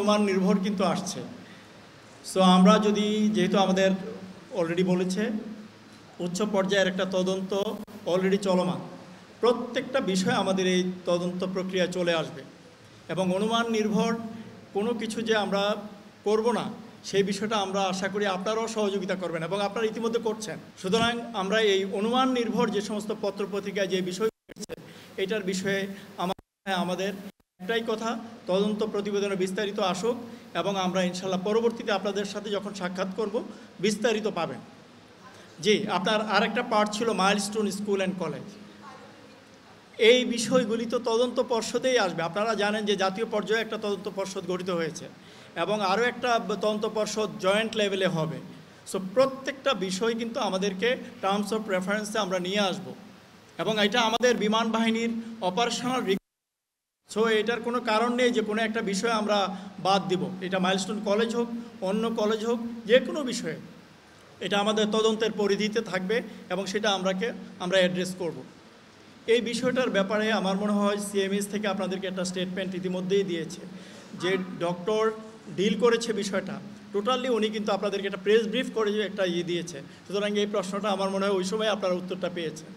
অনুমান নির্ভর কিন্তু আসছে। সো আমরা যদি যেহেতু আমাদের অলরেডি বলেছে উচ্চ পর্যায়ের একটা তদন্ত অলরেডি চলমান, প্রত্যেকটা বিষয় আমাদের এই তদন্ত প্রক্রিয়া চলে আসবে এবং অনুমান নির্ভর কোনো কিছু যে আমরা করব না সেই বিষয়টা আমরা আশা করি আপনারাও সহযোগিতা করবেন এবং আপনারা ইতিমধ্যে করছেন। সুতরাং আমরা এই অনুমান নির্ভর যে সমস্ত পত্রপত্রিকায় যে বিষয় এটার বিষয়ে আমাদের একটাই কথা, তদন্ত প্রতিবেদনে বিস্তারিত আসুক এবং আমরা ইনশাল্লাহ পরবর্তীতে আপনাদের সাথে যখন সাক্ষাৎ করব বিস্তারিত পাবেন। জি, আপনার আরেকটা পার্ট ছিল মাইলস্টোন স্কুল অ্যান্ড কলেজ। এই বিষয়গুলি তো তদন্ত পর্ষদেই আসবে। আপনারা জানেন যে জাতীয় পর্যায়ে একটা তদন্ত পর্ষদ গঠিত হয়েছে এবং আরও একটা তদন্ত পর্ষদ জয়েন্ট লেভেলে হবে। সো প্রত্যেকটা বিষয় কিন্তু আমাদেরকে টার্মস অফ রেফারেন্সে আমরা নিয়ে আসব এবং এটা আমাদের বিমান বাহিনীর অপারেশনাল। সো এটার কোনো কারণ নেই যে কোনো একটা বিষয় আমরা বাদ দিব। এটা মাইলস্টোন কলেজ হোক, অন্য কলেজ হোক, যে কোনো বিষয়ে এটা আমাদের তদন্তের পরিধিতে থাকবে এবং সেটা আমরা অ্যাড্রেস করব। এই বিষয়টার ব্যাপারে আমার মনে হয় সিএমএস থেকে আপনাদেরকে একটা স্টেটমেন্ট ইতিমধ্যেই দিয়েছে যে ডক্টর ডিল করেছে বিষয়টা টোটালি, উনি কিন্তু আপনাদেরকে একটা প্রেস ব্রিফ করে একটা দিয়েছে। সুতরাং এই প্রশ্নটা আমার মনে হয় ওই সময় আপনারা উত্তরটা পেয়েছেন।